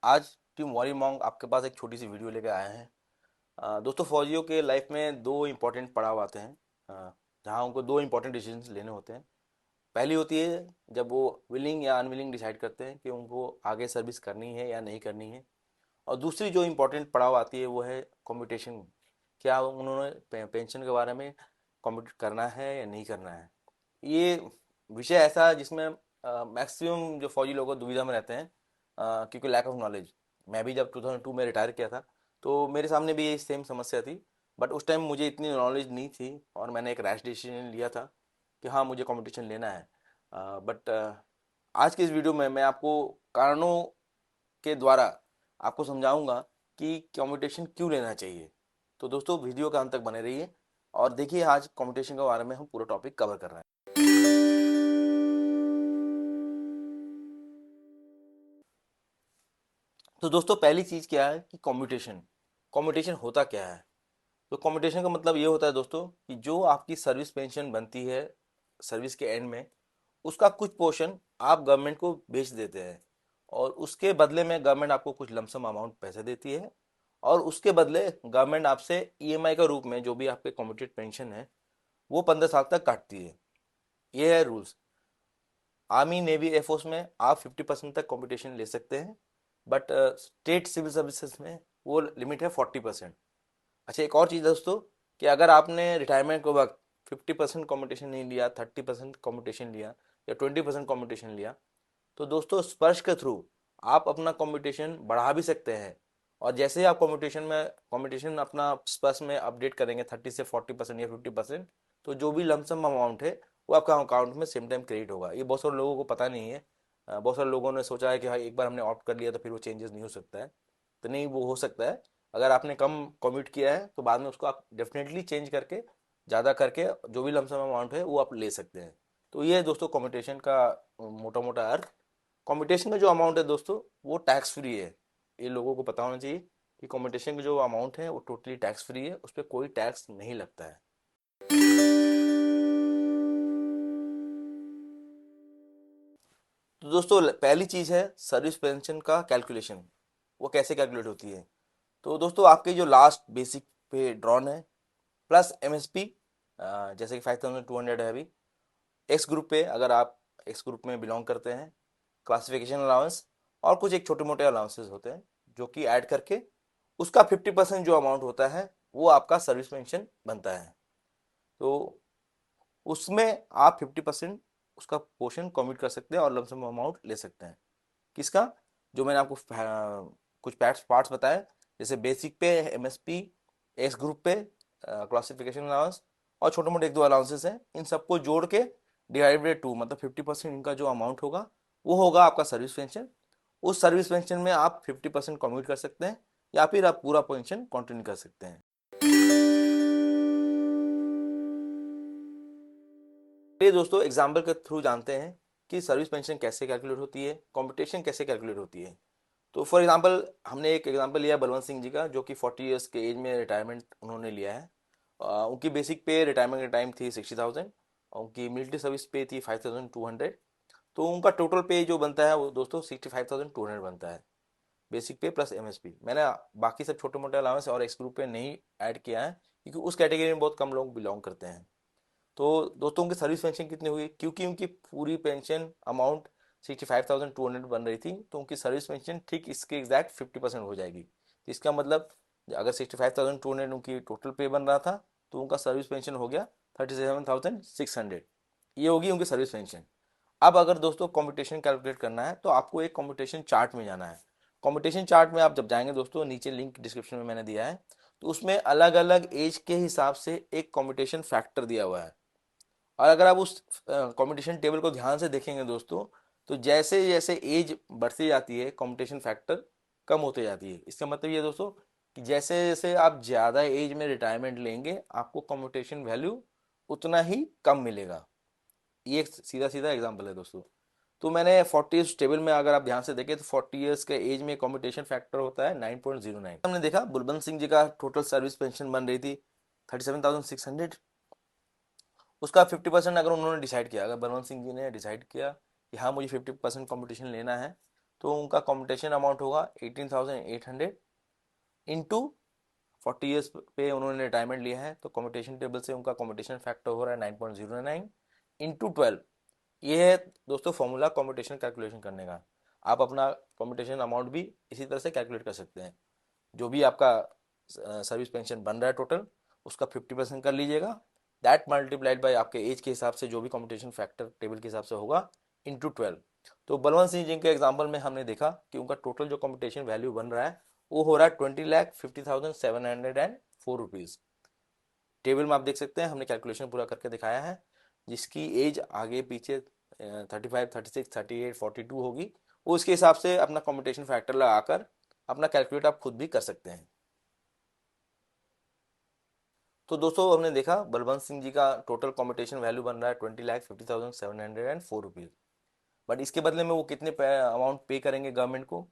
आज team worry मॉन्ग आपके पास एक छोटी सी वीडियो लेकर आए हैं। दोस्तों, फौजियों के लाइफ में दो इम्पोर्टेंट पड़ाव आते हैं, जहाँ उनको दो इम्पोर्टेंट डिसीजंस लेने होते हैं। पहली होती है जब वो विलिंग या अनविलिंग डिसाइड करते हैं कि उनको आगे सर्विस करनी है या नहीं करनी है। और दूसरी जो इम्पोर्टेंट पड़ाव आती है वो है कम्यूटेशन। क्या उन्होंने पेंशन के बारे में कम्यूट करना है या नहीं करना है। ये विषय ऐसा है जिसमें मैक्सिमम जो फौजी लोग दुविधा में रहते हैं, क्योंकि लैक ऑफ नॉलेज। मैं भी जब 2002 में रिटायर किया था तो मेरे सामने भी ये सेम समस्या थी। बट उस टाइम मुझे इतनी नॉलेज नहीं थी और मैंने एक रैश डिसीजन लिया था कि हाँ, मुझे कंपटीशन लेना है। बट आज के इस वीडियो में मैं आपको कारणों के द्वारा आपको समझाऊंगा कि कंपटीशन क्यों लेना चाहिए। तो दोस्तों, वीडियो का अंत तक बने रहिए और देखिए आज कंपटीशन के बारे में हम पूरा टॉपिक कवर कर रहे हैं। तो दोस्तों, पहली चीज़ क्या है कि कम्यूटेशन। कम्यूटेशन होता क्या है? तो कम्यूटेशन का मतलब ये होता है दोस्तों कि जो आपकी सर्विस पेंशन बनती है सर्विस के एंड में, उसका कुछ पोर्शन आप गवर्नमेंट को बेच देते हैं और उसके बदले में गवर्नमेंट आपको कुछ लमसम अमाउंट पैसे देती है। और उसके बदले गवर्नमेंट आपसे ईएमआई का रूप में जो भी आपके कम्यूटेड पेंशन है वो 15 साल तक काटती है। ये है रूल्स। आर्मी नेवी एयरफोर्स में आप 50% तक कॉम्पिटिशन ले सकते हैं, बट स्टेट सिविल सर्विसेज में वो लिमिट है 40%। अच्छा, एक और चीज़ दोस्तों कि अगर आपने रिटायरमेंट के वक्त 50% कॉम्पिटिशन नहीं लिया, 30% कॉम्पिटिशन लिया या 20% कॉम्पिटिशन लिया, तो दोस्तों स्पर्श के थ्रू आप अपना कंपटीशन बढ़ा भी सकते हैं। और जैसे ही आप कंपटीशन अपना स्पर्श में अपडेट करेंगे 30 से 40% या 50%, तो जो भी लमसम अमाउंट है वो आपका अकाउंट में सेम टाइम क्रेडिट होगा। ये बहुत सारे लोगों को पता नहीं है। बहुत सारे लोगों ने सोचा है कि हाँ, एक बार हमने ऑप्ट कर लिया तो फिर वो चेंजेस नहीं हो सकता है। तो नहीं, वो हो सकता है। अगर आपने कम कमिट किया है तो बाद में उसको आप डेफिनेटली चेंज करके ज़्यादा करके जो भी लमसम अमाउंट है वो आप ले सकते हैं। तो ये है दोस्तों कम्यूटेशन का मोटा मोटा अर्थ। कंपटीशन का जो अमाउंट है दोस्तों वो टैक्स फ्री है। ये लोगों को पता होना चाहिए कि कंपटीशन का जो अमाउंट है वो टोटली टैक्स फ्री है, उस पर कोई टैक्स नहीं लगता है। तो दोस्तों, पहली चीज़ है सर्विस पेंशन का कैलकुलेशन। वो कैसे कैलकुलेट होती है? तो दोस्तों, आपकी जो लास्ट बेसिक पे ड्रॉन है प्लस एमएसपी, जैसे कि 5200 है अभी। एक्स ग्रुप पे अगर आप एक्स ग्रुप में बिलोंग करते हैं, क्लासिफिकेशन अलाउंस और कुछ एक छोटे मोटे अलाउंसेस होते हैं जो कि ऐड करके उसका 50% जो अमाउंट होता है वो आपका सर्विस पेंशन बनता है। तो उसमें आप 50% उसका पोर्शन कमिट कर सकते हैं और लमसम अमाउंट ले सकते हैं। किसका? जो मैंने आपको कुछ पार्ट्स पार्ट्स बताए, जैसे बेसिक पे, एमएसपी, एक्स ग्रुप पे, क्लासिफिकेशन अलाउंस और छोटे मोटे एक दो अलाउंसेस हैं, इन सबको जोड़ के डिवाइड बाई 2 मतलब 50% इनका जो अमाउंट होगा वो होगा आपका सर्विस पेंशन। उस सर्विस पेंशन में आप 50% कम्यूट कर सकते हैं या फिर आप पूरा पेंशन कंटिन्यू कर सकते हैं। ये दोस्तों एग्जाम्पल के थ्रू जानते हैं कि सर्विस पेंशन कैसे कैलकुलेट होती है, कॉम्पिटिशन कैसे कैलकुलेट होती है। तो फॉर एग्जांपल हमने एक एग्जांपल लिया बलवंत सिंह जी का, जो कि 40 ईयर्स के एज में रिटायरमेंट उन्होंने लिया है। उनकी बेसिक पे रिटायरमेंट के टाइम थी 60,000 और उनकी मिलिट्री सर्विस पे थी 5,200। तो उनका टोटल पे जो बनता है वो दोस्तों 65,200 बनता है, बेसिक पे प्लस एमएसपी। मैंने बाकी सब छोटे मोटे अलाउंस और एक्स ग्रुप पे नहीं ऐड किया है क्योंकि उस कैटेगरी में बहुत कम लोग बिलोंग करते हैं। तो दोस्तों, उनकी सर्विस पेंशन कितनी हुई? क्योंकि उनकी पूरी पेंशन अमाउंट 65,200 बन रही थी, तो उनकी सर्विस पेंशन ठीक इसके एग्जैक्ट 50% हो जाएगी। तो इसका मतलब अगर 65,200 उनकी टोटल पे बन रहा था तो उनका सर्विस पेंशन हो गया 37,600। ये होगी उनकी सर्विस पेंशन। अब अगर दोस्तों कॉम्पिटिशन कैलकुलेट करना है तो आपको एक कॉम्पिटिशन चार्ट में जाना है। कॉम्पिटिशन चार्ट में आप जब जाएंगे दोस्तों, नीचे लिंक डिस्क्रिप्शन में मैंने दिया है, तो उसमें अलग अलग एज के हिसाब से एक कॉम्पिटिशन फैक्टर दिया हुआ है। और अगर आप उस कंपटीशन टेबल को ध्यान से देखेंगे दोस्तों, तो जैसे जैसे एज बढ़ती जाती है कंपटीशन फैक्टर कम होते जाती है। इसका मतलब ये दोस्तों कि जैसे जैसे आप ज़्यादा एज में रिटायरमेंट लेंगे आपको कंपटीशन वैल्यू उतना ही कम मिलेगा। ये एक सीधा सीधा एग्जांपल है दोस्तों। तो मैंने 40 टेबल में अगर आप ध्यान से देखें तो 40 ईयर्स के एज में कंपटीशन फैक्टर होता है 9.09। हमने देखा बुलबंत सिंह जी का टोटल सर्विस पेंशन बन रही थी 37,600। उसका 50% अगर उन्होंने डिसाइड किया, अगर बलवंत सिंह जी ने डिसाइड किया कि हाँ मुझे 50% कॉम्पिटिशन लेना है, तो उनका कॉम्पिटिशन अमाउंट होगा 18,800 इंटू 40 ईयर्स पे उन्होंने रिटायरमेंट लिया है, तो कॉम्पिटिशन टेबल से उनका कॉम्पिटिशन फैक्टर हो रहा है 9.09 इंटू 12। ये है दोस्तों फॉर्मूला कॉम्पिटिशन कैलकुलेशन करने का। आप अपना कॉम्पिटिशन अमाउंट भी इसी तरह से कैलकुलेट कर सकते हैं। जो भी आपका सर्विस पेंशन बन रहा है टोटल, उसका 50% कर लीजिएगा, दैट मल्टीप्लाइड बाय आपके एज के हिसाब से जो भी कॉम्पिटिशन फैक्टर टेबल के हिसाब से होगा इंटू 12। तो बलवंत सिंह जी के एग्जाम्पल में हमने देखा कि उनका टोटल जो कॉम्पिटिशन वैल्यू बन रहा है वो हो रहा है 20,50,704 रुपीज़। टेबल में आप देख सकते हैं, हमने कैलकुलेशन पूरा करके दिखाया है। जिसकी एज आगे पीछे 35, 36, 38, 42 होगी, वो उसके हिसाब से अपना कॉम्पिटिशन फैक्टर लगाकर अपना कैलकुलेट आप खुद भी कर सकते हैं। तो दोस्तों हमने देखा बलवंत सिंह जी का टोटल कॉम्पिटिशन वैल्यू बन रहा है 20,50,704 रुपीज़। बट इसके बदले में वो कितने अमाउंट पे करेंगे गवर्नमेंट को?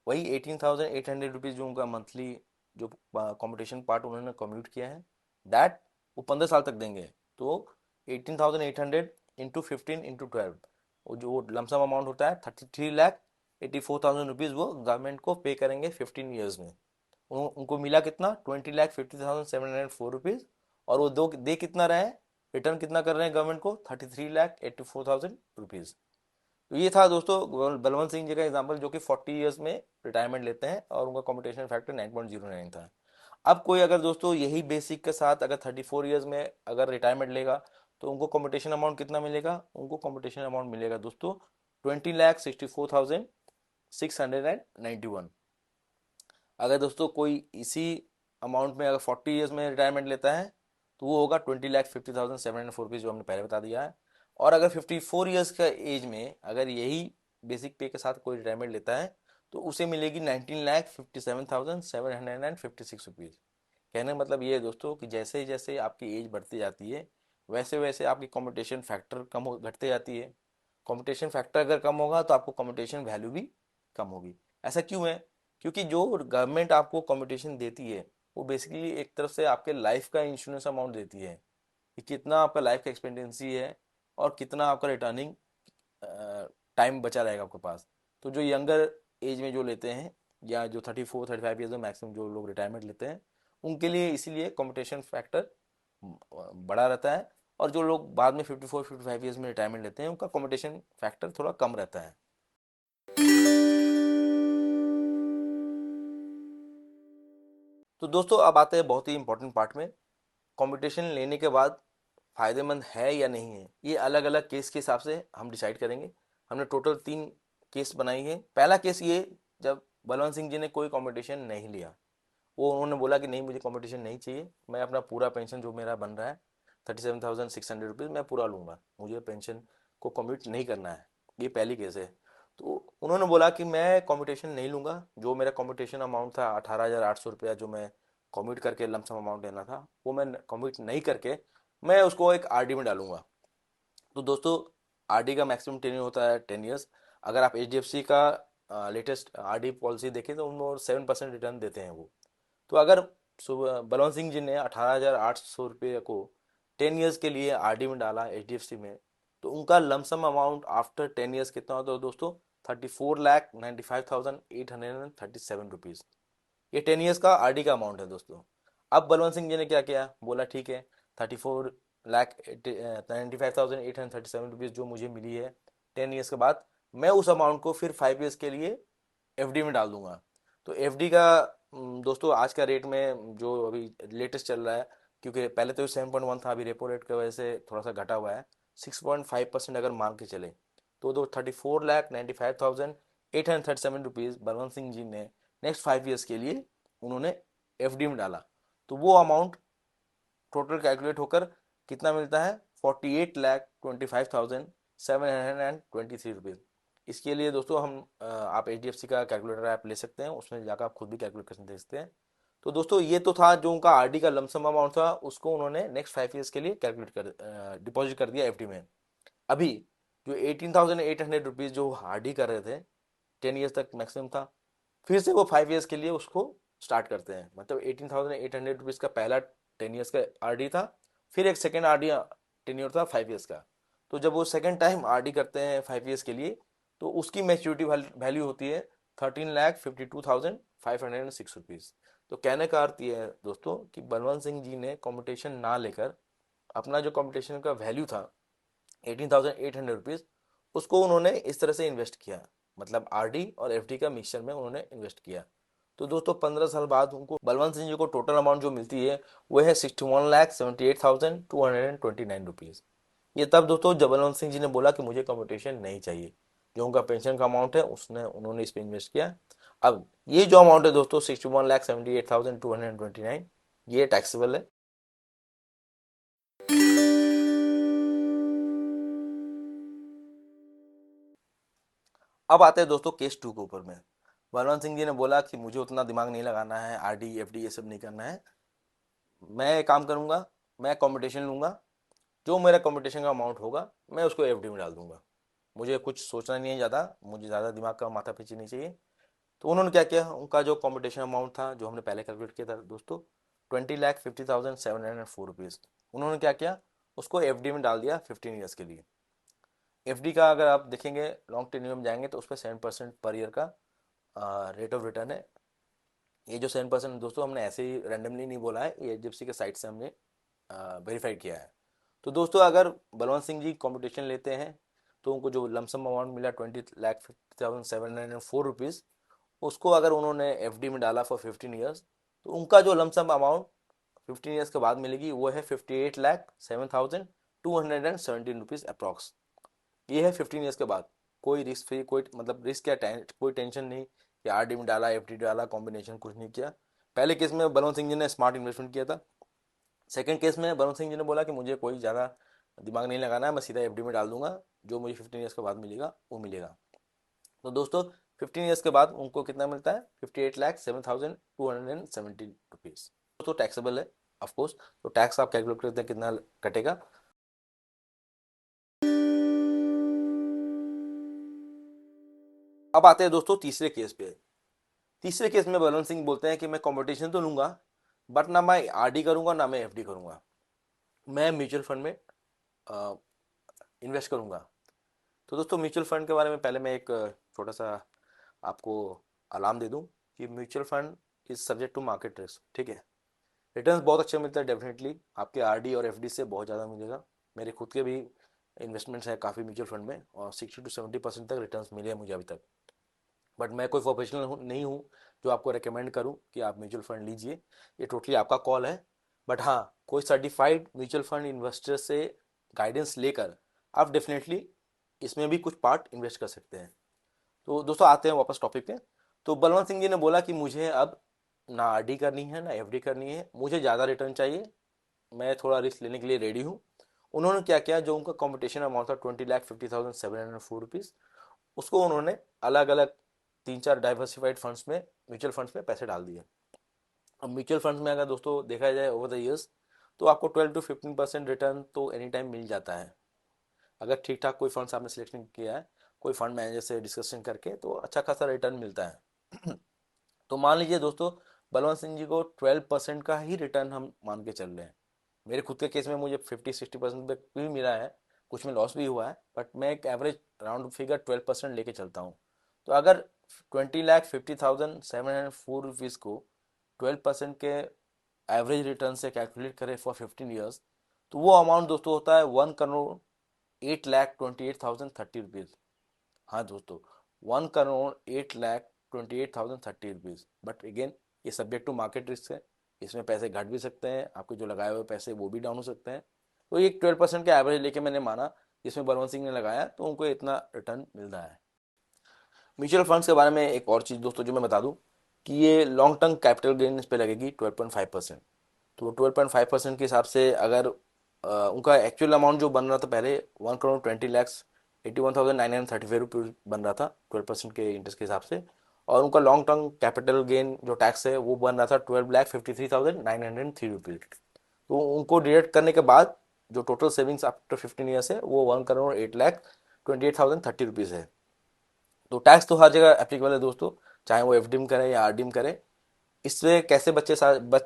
वही 18,800 रुपीज़ जो उनका मंथली जो कॉम्पिटिशन पार्ट उन्होंने कम्यूट किया है, दैट वो 15 साल तक देंगे। तो 18,800 इंटू 15 इंटू 12, वो जो लमसम अमाउंट होता है 33,84,000 रुपीज़ वो गवर्नमेंट को पे करेंगे 15 ईयर्स में। उनको मिला कितना? 20,50,704 रुपीज़। और वो दो दे कितना रहे हैं, रिटर्न कितना कर रहे हैं गवर्नमेंट को? 33,84,000 रुपीज़। तो ये था दोस्तों बलवंत सिंह जी का एग्जाम्पल, जो कि 40 ईयर्स में रिटायरमेंट लेते हैं और उनका कॉम्पिटिशन फैक्टर 9.09 था। अब कोई अगर दोस्तों यही बेसिक के साथ अगर 34 ईयर्स में अगर रिटायरमेंट लेगा, तो उनको कॉम्पिटिशन अमाउंट कितना मिलेगा? उनको कॉम्पिटिशन अमाउंट मिलेगा दोस्तों 20,64,691। अगर दोस्तों कोई इसी अमाउंट में अगर 40 ईयर्स में रिटायरमेंट लेता है, तो वो होगा 20,50,704 रुपीज़, जो हमने पहले बता दिया है। और अगर 54 ईयर्स का एज में अगर यही बेसिक पे के साथ कोई रिटायरमेंट लेता है, तो उसे मिलेगी 19,57,756 रुपीज़। कहने का मतलब ये है दोस्तों कि जैसे जैसे आपकी एज बढ़ती जाती है, वैसे वैसे आपकी कॉम्पिटिशन फैक्टर कम हो घटते जाती है। कॉम्पिटिशन फैक्टर अगर कम होगा तो आपको कॉम्पिटिशन वैल्यू भी कम होगी। ऐसा क्यों है? क्योंकि जो गवर्नमेंट आपको कॉम्पिटिशन देती है, वो बेसिकली एक तरफ से आपके लाइफ का इंश्योरेंस अमाउंट देती है कि कितना आपका लाइफ का एक्सपेक्टेंसी है और कितना आपका रिटर्निंग टाइम बचा रहेगा आपके पास। तो जो यंगर एज में जो लेते हैं, या जो 34, 35 ईयर्स में मैक्सिमम जो लोग रिटायरमेंट लेते हैं, उनके लिए इसीलिए कंपटीशन फैक्टर बड़ा रहता है। और जो लोग बाद में 54, 55 ईयर्स में रिटायरमेंट लेते हैं, उनका कंपटीशन फैक्टर थोड़ा कम रहता है। तो दोस्तों अब आते हैं बहुत ही इंपॉर्टेंट पार्ट में। कंपटीशन लेने के बाद फ़ायदेमंद है या नहीं है, ये अलग अलग केस के हिसाब से हम डिसाइड करेंगे। हमने टोटल 3 केस बनाई है। पहला केस ये, जब बलवंत सिंह जी ने कोई कंपटीशन नहीं लिया, वो उन्होंने बोला कि नहीं मुझे कंपटीशन नहीं चाहिए, मैं अपना पूरा पेंशन जो मेरा बन रहा है 37,600 रुपीज़ मैं पूरा लूँगा, मुझे पेंशन को कम्यूट नहीं करना है। ये पहली केस है। तो उन्होंने बोला कि मैं कंपटीशन नहीं लूँगा, जो मेरा कंपटीशन अमाउंट था 18,800 रुपया जो मैं कम्यूट करके लमसम अमाउंट लेना था, वो मैं कम्यूट नहीं करके मैं उसको एक आरडी में डालूंगा। तो दोस्तों आरडी का मैक्सिमम टेन्योर होता है 10 ईयर्स। अगर आप एचडीएफसी का लेटेस्ट आरडी पॉलिसी देखें तो उनको 7% रिटर्न देते हैं वो। तो अगर बलवंत सिंह जी ने 18,800 रुपये को 10 ईयर्स के लिए आरडी में डाला एचडीएफसी में, तो उनका लमसम अमाउंट आफ्टर 10 ईयर्स कितना होता है दोस्तों? 34,95,837 रुपीज़। ये 10 ईयर्स का आरडी का अमाउंट है दोस्तों। अब बलवंत सिंह जी ने क्या किया, बोला ठीक है 34,95,837 रुपीज़ जो मुझे मिली है 10 ईयर्स के बाद, मैं उस अमाउंट को फिर 5 ईयर्स के लिए एफडी में डाल दूंगा। तो एफडी का दोस्तों आज का रेट में जो अभी लेटेस्ट चल रहा है, क्योंकि पहले तो 7.1 था, अभी रेपो रेट की वजह से थोड़ा सा घटा हुआ है, 6.5% अगर मान के चले, तो 34,95,837 रुपीज़ बलवंत सिंह जी ने नेक्स्ट 5 ईयर्स के लिए उन्होंने एफडी में डाला। तो वो अमाउंट टोटल कैलकुलेट होकर कितना मिलता है? 48,25,723 रुपीज़। इसके लिए दोस्तों हम आप एच डी एफ सी का कैलकुलेटर ऐप ले सकते हैं, उसमें जाकर आप खुद भी कैलकुलेट कर सकते हैं। तो दोस्तों ये तो था जो उनका आरडी का लमसम अमाउंट था, उसको उन्होंने नेक्स्ट 5 ईयर्स के लिए कैलकुलेट कर डिपॉजिट कर दिया एफडी में। अभी जो 18,800 रुपीज़ जो आरडी कर रहे थे 10 ईयर्स तक मैक्सिमम था, फिर से वो 5 ईयर्स के लिए उसको स्टार्ट करते हैं। मतलब 18,800 रुपीज़ का पहला 10 ईयर्स का आरडी था, फिर एक सेकेंड आरडी टेन्योर था 5 ईयर्स का। तो जब वो सेकेंड टाइम आरडी करते हैं 5 ईयर्स के लिए, तो उसकी मैच्योरिटी वैल्यू होती है 13,52,506 रुपीज़। तो कहने का अर्थ ये है दोस्तों कि बलवंत सिंह जी ने कॉम्पिटिशन ना लेकर अपना जो कॉम्पिटिशन का वैल्यू था 18,800 रुपीज़, उसको उन्होंने इस तरह से इन्वेस्ट किया, मतलब आरडी और एफडी का मिक्सचर में उन्होंने इन्वेस्ट किया। तो दोस्तों 15 साल बाद उनको बलवंत सिंह जी को टोटल अमाउंट जो मिलती है वो है 61,78,229 रुपीज़। ये तब दोस्तों जब बलवंत सिंह जी ने बोला कि मुझे कम्पिटिशन नहीं चाहिए, जो उनका पेंशन का अमाउंट है उसने उन्होंने इस पर इन्वेस्ट किया। अब ये जो अमाउंट है दोस्तों 61,78,229, ये टैक्सेबल है। अब आते हैं दोस्तों केस टू के ऊपर में। बलवंत सिंह जी ने बोला कि मुझे उतना दिमाग नहीं लगाना है, आरडी एफडी ये सब नहीं करना है, मैं एक काम करूंगा, मैं कंपटीशन लूंगा, जो मेरा कंपटीशन का अमाउंट होगा मैं उसको एफडी में डाल दूंगा, मुझे कुछ सोचना नहीं है ज़्यादा, मुझे ज़्यादा दिमाग का माथा पीछे नहीं चाहिए। तो उन्होंने क्या किया, उनका जो कंपटीशन अमाउंट था जो हमने पहले कैलकुलेट किया था दोस्तों 20,50,704 रुपीज़, उन्होंने क्या किया, उसको एफडी में डाल दिया 15 ईयर्स के लिए। एफडी का अगर आप देखेंगे लॉन्ग टेन्योर में जाएंगे तो उस पर 7% पर ईयर का रेट ऑफ रिटर्न है। ये जो 7% दोस्तों हमने ऐसे ही रैंडमली नहीं बोला है, ये एचडीएफसी के साइट से हमने वेरीफाइड किया है। तो दोस्तों अगर बलवंत सिंह जी कंपटीशन लेते हैं तो उनको जो लमसम अमाउंट मिला 20,50,704 रुपीज़, उसको अगर उन्होंने एफडी में डाला फॉर 15 ईयर्स, तो उनका जो लमसम अमाउंट 15 ईयर्स के बाद मिलेगी वो है 58,07,217 रुपीज़ अप्रॉक्स। ये है 15 ईयर्स के बाद, कोई रिस्क फ्री, कोई मतलब रिस्क या कोई टेंशन नहीं कि आरडी में डाला एफडी डाला कॉम्बिनेशन कुछ नहीं किया। पहले केस में बलवंत सिंह जी ने स्मार्ट इन्वेस्टमेंट किया था। सेकंड केस में बलवंत सिंह जी ने बोला कि मुझे कोई ज़्यादा दिमाग नहीं लगाना है, मैं सीधा एफडी में डाल दूंगा, जो मुझे 15 ईयर्स के बाद मिलेगा वो मिलेगा। तो दोस्तों 15 ईयर्स के बाद उनको कितना मिलता है, 58,07,217 रुपीज़। तो टैक्सेबल है ऑफकोर्स। तो टैक्स आप कैलकुलेट करते हैं कितना कटेगा। अब आते हैं दोस्तों तीसरे केस पे। तीसरे केस में बलवंत सिंह बोलते हैं कि मैं कंपटीशन तो लूंगा, बट ना मैं आरडी करूंगा ना मैं एफडी करूंगा, मैं म्यूचुअल फंड में इन्वेस्ट करूंगा। तो दोस्तों म्यूचुअल फंड के बारे में पहले मैं एक छोटा सा आपको अलार्म दे दूं कि mutual fund is subject to market risk, ठीक है। रिटर्न्स बहुत अच्छे मिलता है डेफिनेटली, आपके आरडी और एफडी से बहुत ज़्यादा मिलेगा। मेरे खुद के भी इन्वेस्टमेंट्स हैं काफ़ी म्यूचुअल फंड में और 60 to 70% तक रिटर्न्स मिले हैं मुझे अभी तक। बट मैं कोई प्रोफेशनल नहीं हूँ जो आपको रेकमेंड करूँ कि आप म्यूचुअल फंड लीजिए, ये टोटली आपका कॉल है। बट हाँ, कोई सर्टिफाइड म्यूचुअल फंड इन्वेस्टर से गाइडेंस लेकर आप डेफिनेटली इसमें भी कुछ पार्ट इन्वेस्ट कर सकते हैं। तो दोस्तों आते हैं वापस टॉपिक पे। तो बलवंत सिंह जी ने बोला कि मुझे अब ना आरडी करनी है ना एफडी करनी है, मुझे ज़्यादा रिटर्न चाहिए, मैं थोड़ा रिस्क लेने के लिए रेडी हूँ। उन्होंने क्या किया, जो उनका कंपटीशन अमाउंट था 20,50,704 रुपीज़, उसको उन्होंने अलग अलग 3-4 डाइवर्सिफाइड फंड्स में, म्यूचुअल फंड्स में पैसे डाल दिए। अब म्यूचुअल फंड्स में अगर दोस्तों देखा जाए ओवर द ईयर्स तो आपको 12 to 15% रिटर्न तो एनी टाइम मिल जाता है, अगर ठीक ठाक कोई फंड्स आपने सिलेक्शन किया है, कोई फंड मैनेजर से डिस्कशन करके, तो अच्छा खासा रिटर्न मिलता है। तो मान लीजिए दोस्तों बलवंत सिंह जी को 12% का ही रिटर्न हम मान के चल रहे हैं। मेरे खुद के केस में मुझे 50-60% पे भी मिला है, कुछ में लॉस भी हुआ है, बट मैं एक एवरेज राउंड फिगर 12% लेके चलता हूँ। तो अगर 20,50,704 रुपीज़ को 12% के एवरेज रिटर्न से कैलकुलेट करें फॉर 15 ईयर्स, तो वो अमाउंट दोस्तों होता है 1,28,28,030 रुपीज़। हाँ दोस्तों, 1,28,28,030 रुपीज़। बट अगेन ये सब्जेक्ट टू मार्केट रिस्क है, इसमें पैसे घट भी सकते हैं, आपके जो लगाए हुए पैसे वो भी डाउन हो सकते हैं। तो ये 12% का एवरेज लेके मैंने माना, जिसमें बलवंत सिंह ने लगाया तो उनको इतना रिटर्न मिल रहा है। म्यूचुअल फंड्स के बारे में एक और चीज़ दोस्तों जो मैं बता दूं कि ये लॉन्ग टर्म कैपिटल गेन इस पे लगेगी 12.5%। तो 12.5% के हिसाब से अगर उनका एक्चुअल अमाउंट जो बन रहा था पहले 1,20,81,935 रुपीज़ बन रहा था 12% के इंटरेस्ट के हिसाब से, और उनका लॉन्ग टर्म कैपिटल गेन जो टैक्स है वो बन रहा था 12,53,903 रुपीज़। तो उनको डिडक्ट करने के बाद जो टोटल सेविंग्स आफ्टर 15 ईयर्स है वो 1,08,28,030 रुपीज़ है। तो टैक्स तो हर जगह एप्लीकेबल है दोस्तों, चाहे वो एफडी में करें या आरडी में करें। इससे कैसे बच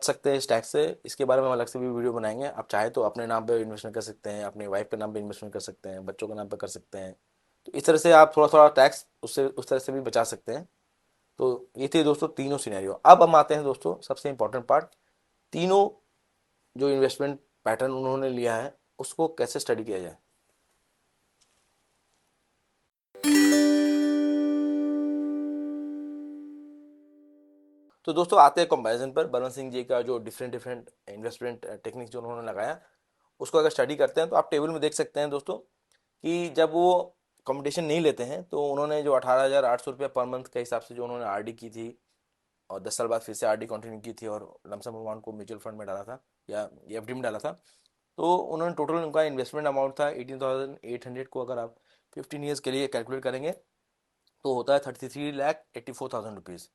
सकते हैं इस टैक्स से, इसके बारे में हम अलग से भी वीडियो बनाएंगे। आप चाहे तो अपने नाम पे इन्वेस्टमेंट कर सकते हैं, अपने वाइफ के नाम पे इन्वेस्टमेंट कर सकते हैं, बच्चों के नाम पे कर सकते हैं। तो इस तरह से आप थोड़ा थोड़ा टैक्स उससे उस तरह से भी बचा सकते हैं। तो ये थे दोस्तों तीनों सिनेरियो। अब हम आते हैं दोस्तों सबसे इंपॉर्टेंट पार्ट, तीनों जो इन्वेस्टमेंट पैटर्न उन्होंने लिया है उसको कैसे स्टडी किया जाए। तो दोस्तों आते हैं कंपैरिजन पर, बलवंत सिंह जी का जो डिफरेंट डिफरेंट इन्वेस्टमेंट टेक्निक्स जो उन्होंने लगाया उसको अगर स्टडी करते हैं तो आप टेबल में देख सकते हैं दोस्तों कि जब वो कंपटीशन नहीं लेते हैं तो उन्होंने जो 18,800 रुपया पर मंथ के हिसाब से जो उन्होंने आरडी की थी और 10 साल बाद फिर से आरडी कंटिन्यू की थी और लमसम अमाउंट को म्यूचुअल फंड में डाला था या एफडी में डाला था, तो उन्होंने टोटल उनका इन्वेस्टमेंट अमाउंट था 18,800 को अगर आप 15 ईयर्स के लिए कैलकुलेट करेंगे तो होता है 33,84,000 रुपीज़।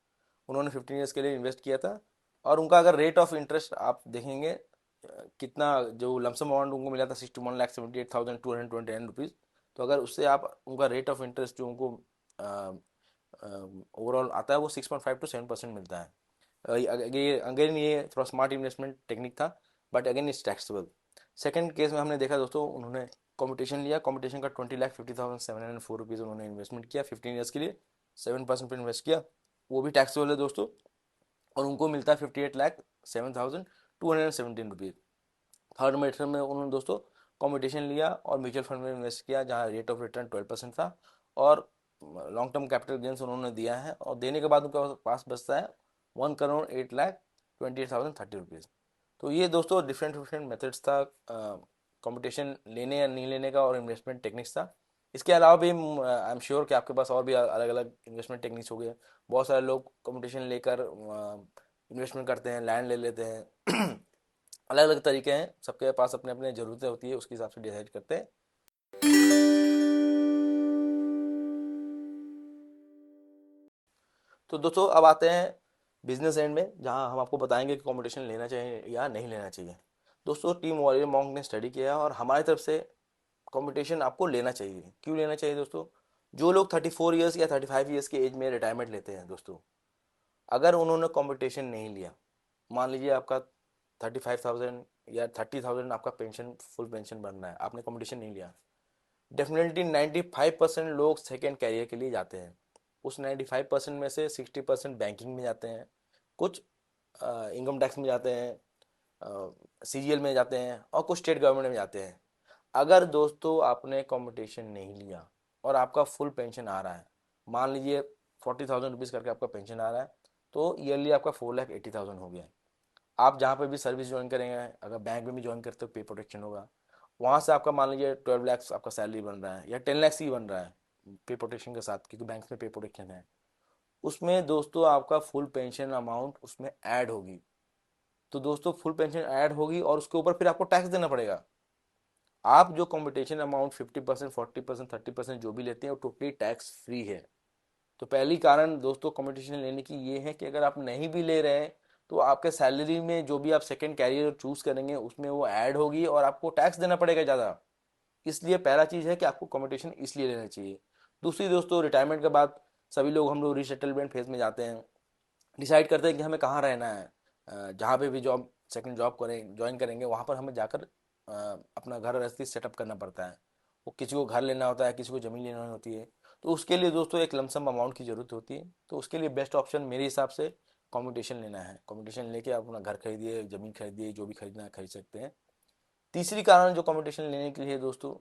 उन्होंने 15 ईयर्स के लिए इन्वेस्ट किया था। और उनका अगर रेट ऑफ इंटरेस्ट आप देखेंगे कितना जो लमसम अमाउंट उनको मिला था 61,78,229 रुपीज़। तो अगर उससे आप उनका रेट ऑफ इंटरेस्ट जो उनको ओवरऑल आता है वो 6.5 to 7% मिलता है। ये अगेन ये थोड़ा स्मार्ट इन्वेस्टमेंट टेक्निक था, but again it's taxable. Second case में हमने देखा दोस्तों उन्होंने कंपटीशन लिया, कंपटीशन का 20,50,704 रुपीज़ उन्होंने इन्वेस्टमेंट किया 15 ईयर्स के लिए, 7% पर इन्वेस्ट किया, वो भी टैक्सेबल है दोस्तों। और उनको मिलता है 58,07,217 रुपीज़। थर्ड मेथड में उन्होंने दोस्तों कंपटीशन लिया और म्यूचुअल फंड में इन्वेस्ट किया जहाँ रेट ऑफ रिटर्न 12% था और लॉन्ग टर्म कैपिटल गेंस उन्होंने दिया है और देने के बाद उनके पास बचता है 1,08,28,030 रुपीज़। तो ये दोस्तों डिफरेंट डिफरेंट मेथड्स था कंपटीशन लेने या नहीं लेने का और इन्वेस्टमेंट टेक्निक्स था। इसके अलावा भी आई एम श्योर कि आपके पास और भी अलग अलग इन्वेस्टमेंट टेक्निक्स हो गए। बहुत सारे लोग कंपटीशन लेकर इन्वेस्टमेंट करते हैं, लैंड ले लेते हैं अलग अलग तरीके हैं, सबके पास अपने अपने ज़रूरतें होती है, उसके हिसाब से डिसाइड करते हैं। तो दोस्तों अब आते हैं बिजनेस एंड में जहां हम आपको बताएंगे कि कंपटीशन लेना चाहिए या नहीं लेना चाहिए। दोस्तों टीम वॉरियर मॉन्क ने स्टडी किया और हमारी तरफ से कंपटीशन आपको लेना चाहिए। क्यों लेना चाहिए दोस्तों? जो लोग 34 ईयर्स या 35 ईयर्स की एज में रिटायरमेंट लेते हैं दोस्तों, अगर उन्होंने कंपटीशन नहीं लिया, मान लीजिए आपका 35,000 या 30,000 आपका पेंशन फुल पेंशन बन रहा है, आपने कंपटीशन नहीं लिया, डेफिनेटली 95% लोग सेकेंड कैरियर के लिए जाते हैं। उस 95% में से 60% बैंकिंग में जाते हैं, कुछ इनकम टैक्स में जाते हैं, सीजीएल में जाते हैं और कुछ स्टेट गवर्नमेंट में जाते हैं। अगर दोस्तों आपने कंपटीशन नहीं लिया और आपका फुल पेंशन आ रहा है, मान लीजिए 40,000 रुपीज़ करके आपका पेंशन आ रहा है, तो ईयरली आपका 4,80,000 हो गया। आप जहाँ पे भी सर्विस ज्वाइन करेंगे, अगर बैंक में भी ज्वाइन करते हो पे प्रोटेक्शन होगा, वहाँ से आपका मान लीजिए 12 लाख आपका सैलरी बन रहा है या 10 लाख ही बन रहा है पे प्रोटेक्शन के साथ, क्योंकि बैंक में पे प्रोटेक्शन है, उसमें दोस्तों आपका फुल पेंशन अमाउंट उसमें ऐड होगी। तो दोस्तों फुल पेंशन ऐड होगी और उसके ऊपर फिर आपको टैक्स देना पड़ेगा। आप जो कॉम्पिटिशन अमाउंट 50%, 40%, 30% जो भी लेते हैं वो टोटली टैक्स फ्री है। तो पहली कारण दोस्तों कंपटीशन लेने की ये है कि अगर आप नहीं भी ले रहे हैं तो आपके सैलरी में जो भी आप सेकंड कैरियर चूज करेंगे उसमें वो ऐड होगी और आपको टैक्स देना पड़ेगा ज़्यादा। इसलिए पहला चीज़ है कि आपको कंपटीशन इसलिए लेना चाहिए। दूसरी दोस्तों, रिटायरमेंट के बाद सभी लोग हम लोग रिसेटलमेंट फेज में जाते हैं, डिसाइड करते हैं कि हमें कहाँ रहना है। जहाँ पे भी जॉब सेकंड जॉब करें ज्वाइन करेंगे वहाँ पर हमें जाकर अपना घर गृहस्थी सेटअप करना पड़ता है। वो किसी को घर लेना होता है, किसी को ज़मीन लेना होती है, तो उसके लिए दोस्तों एक लमसम अमाउंट की ज़रूरत होती है। तो उसके लिए बेस्ट ऑप्शन मेरे हिसाब से कॉम्पिटिशन लेना है। कॉम्पिटिशन लेके आप अपना घर खरीदिए, ज़मीन खरीदिए, जो भी खरीदना है खरीद सकते हैं। तीसरी कारण जो कंपटीशन लेने के लिए दोस्तों,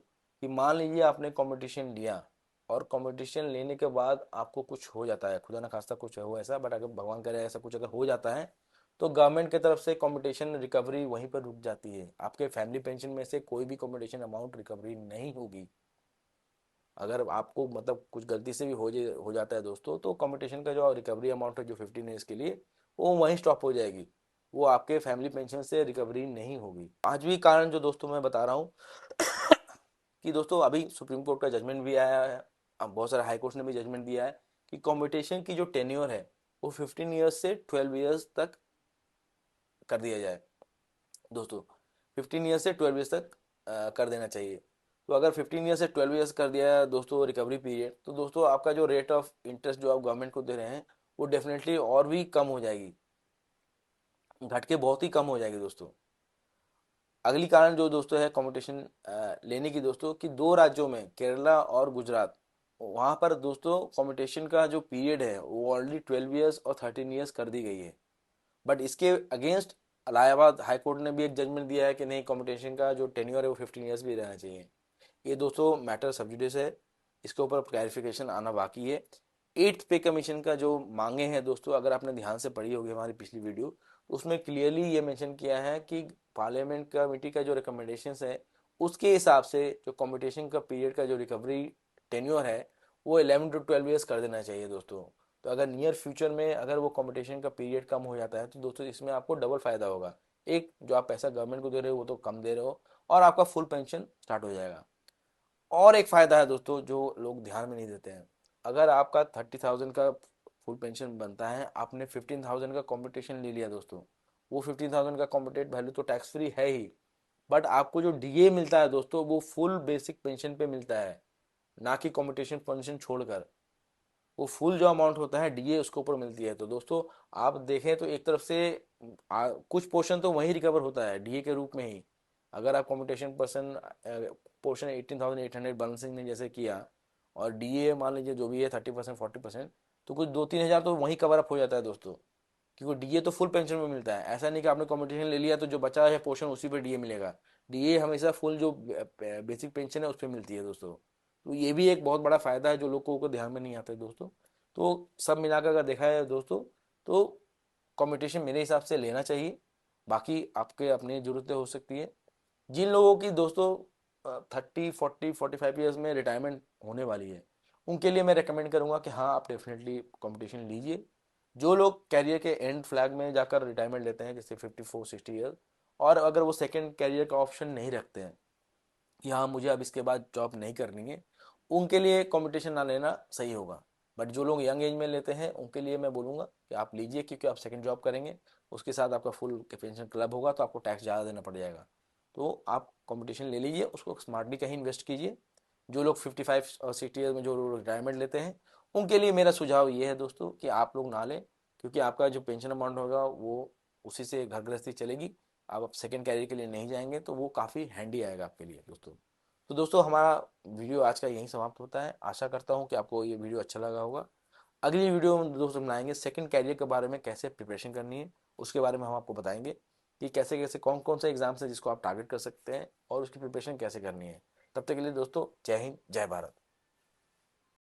कि मान लीजिए आपने कंपटीशन लिया और कंपटीशन लेने के बाद आपको कुछ हो जाता है, खुदा ना खास्ता कुछ हो ऐसा, बट अगर भगवान करे ऐसा कुछ अगर हो जाता है तो गवर्नमेंट की तरफ से कंपटीशन रिकवरी वहीं पर रुक जाती है। आपके फैमिली पेंशन में से कोई भी कंपटीशन अमाउंट रिकवरी नहीं होगी। अगर आपको मतलब कुछ गलती से भी हो जाता है दोस्तों, तो कंपटीशन का जो रिकवरी अमाउंट है जो 15 ईयर्स के लिए, वो वहीं स्टॉप हो जाएगी, वो आपके फैमिली पेंशन से रिकवरी नहीं होगी। पांचवी कारण जो दोस्तों मैं बता रहा हूँ कि दोस्तों अभी सुप्रीम कोर्ट का जजमेंट भी आया है, अब बहुत सारे हाई कोर्ट ने भी जजमेंट दिया है कि कंपटीशन की जो टेन्योर है वो 15 ईयर्स से 12 ईयर्स तक कर दिया जाए दोस्तों। 15 ईयर्स से 12 ईयर्स तक कर देना चाहिए। तो अगर 15 ईयर्स से 12 ईयर्स कर दिया है दोस्तों रिकवरी पीरियड, तो दोस्तों आपका जो रेट ऑफ इंटरेस्ट जो आप गवर्नमेंट को दे रहे हैं वो डेफिनेटली और भी कम हो जाएगी, घट के बहुत ही कम हो जाएगी दोस्तों। अगली कारण जो दोस्तों है कंपटीशन लेने की दोस्तों, कि दो राज्यों में केरला और गुजरात वहाँ पर दोस्तों कंपटीशन का जो पीरियड है वो ऑलरेडी 12 ईयर्स और 13 ईयर्स कर दी गई है। बट इसके अगेंस्ट इलाहाबाद हाई कोर्ट ने भी एक जजमेंट दिया है कि नहीं, कंपटीशन का जो टेन्योर है वो 15 ईयर्स भी रहना चाहिए। ये दोस्तों मैटर सब जुडिस है, इसके ऊपर क्लैरिफिकेशन आना बाकी है। एट्थ पे कमीशन का जो मांगे हैं दोस्तों, अगर आपने ध्यान से पढ़ी होगी हमारी पिछली वीडियो, तो उसमें क्लियरली ये मेंशन किया है कि पार्लियामेंट कमेटी का जो रिकमेंडेशंस है उसके हिसाब से जो कंपटीशन का पीरियड का जो रिकवरी टेन्योर है वो 11 to 12 ईयर्स कर देना चाहिए दोस्तों। तो अगर नियर फ्यूचर में अगर वो कंपटीशन का पीरियड कम हो जाता है तो दोस्तों इसमें आपको डबल फायदा होगा। एक, जो आप पैसा गवर्नमेंट को दे रहे हो वो तो कम दे रहे हो, और आपका फुल पेंशन स्टार्ट हो जाएगा। और एक फायदा है दोस्तों जो लोग ध्यान में नहीं देते हैं, अगर आपका 30,000 का फुल पेंशन बनता है, आपने 15,000 का कंपटीशन ले लिया दोस्तों, वो 15,000 का कॉम्पिटेट वैल्यू तो टैक्स फ्री है ही, बट आपको जो डीए मिलता है दोस्तों वो फुल बेसिक पेंशन पे मिलता है, ना कि कंपटीशन पेंशन छोड़कर। वो फुल जो अमाउंट होता है डीए उसके ऊपर मिलती है। तो दोस्तों आप देखें तो एक तरफ से कुछ पोर्शन तो वहीं रिकवर होता है डीए के रूप में ही। अगर आप कंपटीशन पर्सन पोर्शन 18,800 बैलेंसिंग ने जैसे किया, और डीए मान लीजिए जो भी है 30% 40%, तो कुछ 2-3 हज़ार तो वहीं कवर अप हो जाता है दोस्तों, क्योंकि डीए तो फुल पेंशन में मिलता है। ऐसा नहीं कि आपने कंपटीशन ले लिया तो जो बचा है पोर्शन उसी पे डीए मिलेगा। डीए हमेशा फुल जो बेसिक पेंशन है उस पर मिलती है दोस्तों। तो ये भी एक बहुत बड़ा फायदा है जो लोगों को ध्यान में नहीं आता है दोस्तों। तो सब मिलाकर अगर देखा जाए दोस्तों, तो कंपटीशन मेरे हिसाब से लेना चाहिए। बाकी आपके अपनी ज़रूरतें हो सकती है। जिन लोगों की दोस्तों 30, 40, 45 ईयर्स में रिटायरमेंट होने वाली है, उनके लिए मैं रेकमेंड करूंगा कि हाँ आप डेफिनेटली कंपटीशन लीजिए। जो लोग कैरियर के एंड फ्लैग में जाकर रिटायरमेंट लेते हैं जैसे 54-60 ईयर, और अगर वो सेकंड कैरियर का ऑप्शन नहीं रखते हैं कि हाँ मुझे अब इसके बाद जॉब नहीं करनी है, उनके लिए कंपटीशन ना लेना सही होगा। बट जो लोग यंग एज में लेते हैं उनके लिए मैं बोलूँगा कि आप लीजिए, क्योंकि आप सेकंड जॉब करेंगे, उसके साथ आपका फुल पेंशन क्लब होगा तो आपको टैक्स ज़्यादा देना पड़ जाएगा। तो आप कंपटीशन ले लीजिए, उसको स्मार्टली कहीं इन्वेस्ट कीजिए। जो लोग 55 और 60 ईयर में जो लोग रिटायरमेंट लेते हैं, उनके लिए मेरा सुझाव ये है दोस्तों कि आप लोग ना लें, क्योंकि आपका जो पेंशन अमाउंट होगा वो उसी से घर गृहस्थी चलेगी। आप सेकंड कैरियर के लिए नहीं जाएंगे तो वो काफ़ी हैंडी आएगा आपके लिए दोस्तों। तो दोस्तों हमारा वीडियो आज का यहीं समाप्त होता है। आशा करता हूँ कि आपको ये वीडियो अच्छा लगा होगा। अगली वीडियो में दोस्तों बनाएंगे सेकंड कैरियर के बारे में, कैसे प्रिपरेशन करनी है उसके बारे में हम आपको बताएंगे कि कैसे कैसे कौन कौन से एग्जाम्स है जिसको आप टारगेट कर सकते हैं और उसकी प्रिपरेशन कैसे करनी है। तब तक के लिए दोस्तों जय हिंद जय भारत।